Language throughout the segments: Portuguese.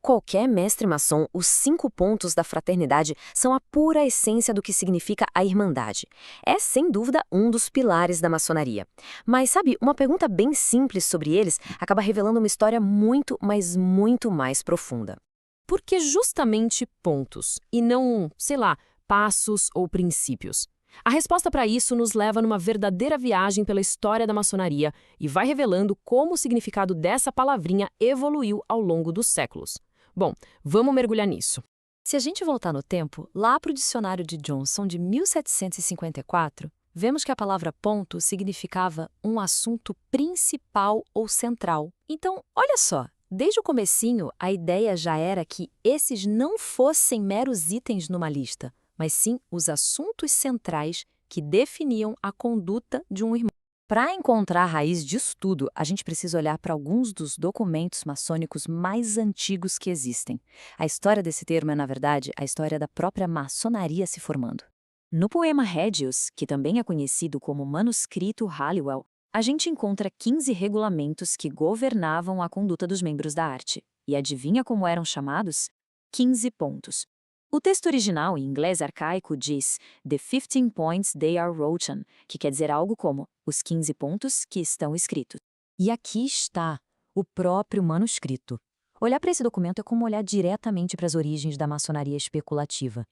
qualquer mestre maçom, os 5 pontos da fraternidade são a pura essência do que significa a irmandade. É, sem dúvida, um dos pilares da maçonaria. Mas, sabe, uma pergunta bem simples sobre eles acaba revelando uma história muito, mas muito mais profunda. Por que justamente pontos, e não, sei lá, passos ou princípios? A resposta para isso nos leva numa verdadeira viagem pela história da maçonaria e vai revelando como o significado dessa palavrinha evoluiu ao longo dos séculos. Bom, vamos mergulhar nisso. Se a gente voltar no tempo, lá para o dicionário de Johnson de 1754, vemos que a palavra ponto significava um assunto principal ou central. Então, olha só, desde o comecinho, a ideia já era que esses não fossem meros itens numa lista, mas sim os assuntos centrais que definiam a conduta de um irmão. Para encontrar a raiz disso tudo, a gente precisa olhar para alguns dos documentos maçônicos mais antigos que existem. A história desse termo é, na verdade, a história da própria maçonaria se formando. No poema Regius, que também é conhecido como Manuscrito Halliwell, a gente encontra 15 regulamentos que governavam a conduta dos membros da arte. E adivinha como eram chamados? 15 pontos. O texto original, em inglês arcaico, diz "The 15 points they are written", que quer dizer algo como "os 15 pontos que estão escritos". E aqui está, o próprio manuscrito. Olhar para esse documento é como olhar diretamente para as origens da maçonaria especulativa.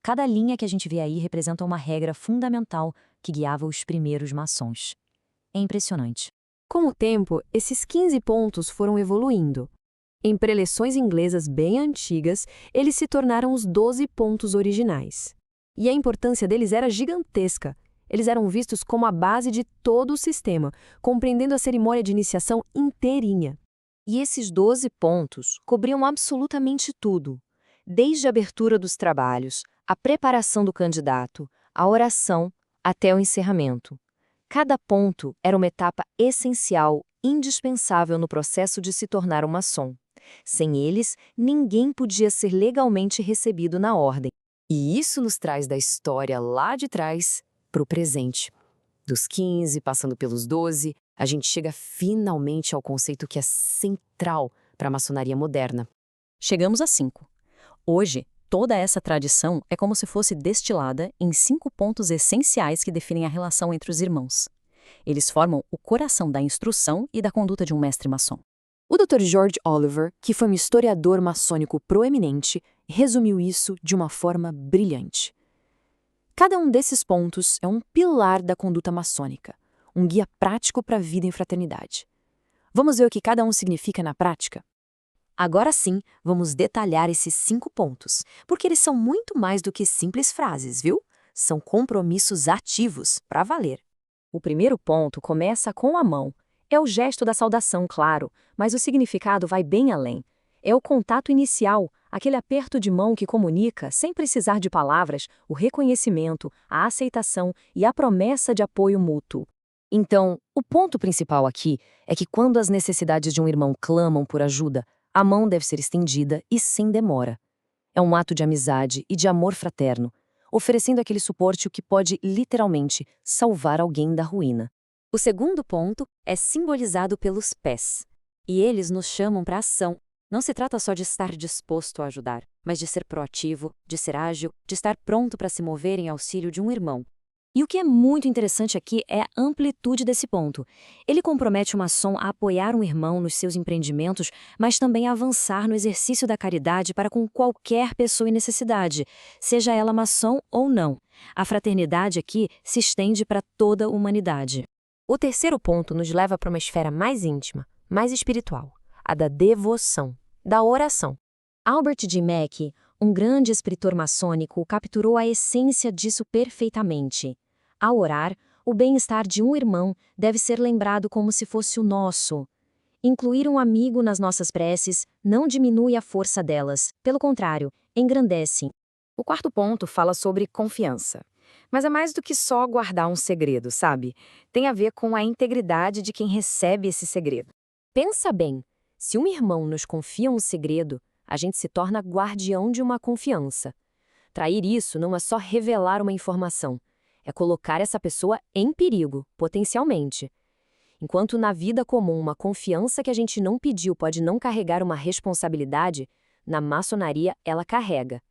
Cada linha que a gente vê aí representa uma regra fundamental que guiava os primeiros maçons. É impressionante. Com o tempo, esses 15 pontos foram evoluindo. Em preleções inglesas bem antigas, eles se tornaram os 12 pontos originais. E a importância deles era gigantesca. Eles eram vistos como a base de todo o sistema, compreendendo a cerimônia de iniciação inteirinha. E esses 12 pontos cobriam absolutamente tudo, desde a abertura dos trabalhos, a preparação do candidato, a oração, até o encerramento. Cada ponto era uma etapa essencial, indispensável no processo de se tornar um maçom. Sem eles, ninguém podia ser legalmente recebido na ordem. E isso nos traz da história lá de trás para o presente. Dos 15, passando pelos 12, a gente chega finalmente ao conceito que é central para a maçonaria moderna. Chegamos a 5. Hoje, toda essa tradição é como se fosse destilada em 5 pontos essenciais que definem a relação entre os irmãos. Eles formam o coração da instrução e da conduta de um mestre maçom. O Dr. George Oliver, que foi um historiador maçônico proeminente, resumiu isso de uma forma brilhante. Cada um desses pontos é um pilar da conduta maçônica, um guia prático para a vida em fraternidade. Vamos ver o que cada um significa na prática? Agora sim, vamos detalhar esses 5 pontos, porque eles são muito mais do que simples frases, viu? São compromissos ativos, para valer. O primeiro ponto começa com a mão. É o gesto da saudação, claro, mas o significado vai bem além. É o contato inicial, aquele aperto de mão que comunica, sem precisar de palavras, o reconhecimento, a aceitação e a promessa de apoio mútuo. Então, o ponto principal aqui é que quando as necessidades de um irmão clamam por ajuda, a mão deve ser estendida e sem demora. É um ato de amizade e de amor fraterno, oferecendo aquele suporte que pode, literalmente, salvar alguém da ruína. O segundo ponto é simbolizado pelos pés. E eles nos chamam para a ação. Não se trata só de estar disposto a ajudar, mas de ser proativo, de ser ágil, de estar pronto para se mover em auxílio de um irmão. E o que é muito interessante aqui é a amplitude desse ponto. Ele compromete o maçom a apoiar um irmão nos seus empreendimentos, mas também a avançar no exercício da caridade para com qualquer pessoa em necessidade, seja ela maçom ou não. A fraternidade aqui se estende para toda a humanidade. O terceiro ponto nos leva para uma esfera mais íntima, mais espiritual, a da devoção, da oração. Albert G. Mackey, um grande escritor maçônico, capturou a essência disso perfeitamente. Ao orar, o bem-estar de um irmão deve ser lembrado como se fosse o nosso. Incluir um amigo nas nossas preces não diminui a força delas, pelo contrário, engrandece. O quarto ponto fala sobre confiança. Mas é mais do que só guardar um segredo, sabe? Tem a ver com a integridade de quem recebe esse segredo. Pensa bem, se um irmão nos confia um segredo, a gente se torna guardião de uma confiança. Trair isso não é só revelar uma informação, é colocar essa pessoa em perigo, potencialmente. Enquanto na vida comum uma confiança que a gente não pediu pode não carregar uma responsabilidade, Na maçonaria, ela carrega.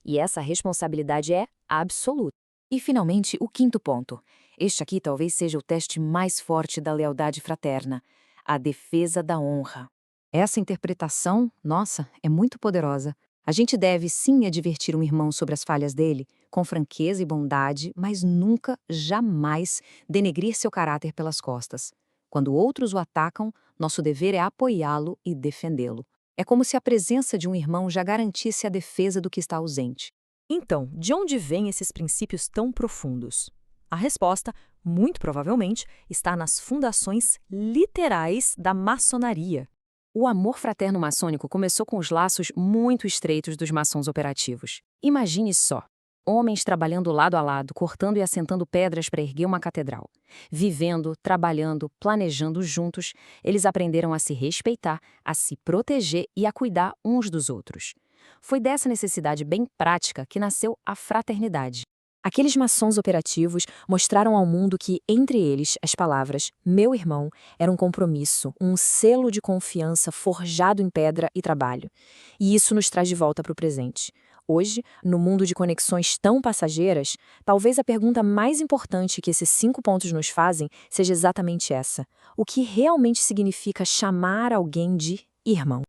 E essa responsabilidade é absoluta. E, finalmente, o quinto ponto. Este aqui talvez seja o teste mais forte da lealdade fraterna: a defesa da honra. Essa interpretação, nossa, é muito poderosa. A gente deve sim advertir um irmão sobre as falhas dele, com franqueza e bondade, mas nunca, jamais, denegrir seu caráter pelas costas. Quando outros o atacam, nosso dever é apoiá-lo e defendê-lo. É como se a presença de um irmão já garantisse a defesa do que está ausente. Então, de onde vêm esses princípios tão profundos? A resposta, muito provavelmente, está nas fundações literais da maçonaria. O amor fraterno maçônico começou com os laços muito estreitos dos maçons operativos. Imagine só: homens trabalhando lado a lado, cortando e assentando pedras para erguer uma catedral. Vivendo, trabalhando, planejando juntos, eles aprenderam a se respeitar, a se proteger e a cuidar uns dos outros. Foi dessa necessidade bem prática que nasceu a fraternidade. Aqueles maçons operativos mostraram ao mundo que, entre eles, as palavras "meu irmão" eram um compromisso, um selo de confiança forjado em pedra e trabalho. E isso nos traz de volta para o presente. Hoje, no mundo de conexões tão passageiras, talvez a pergunta mais importante que esses 5 pontos nos fazem seja exatamente essa: o que realmente significa chamar alguém de irmão?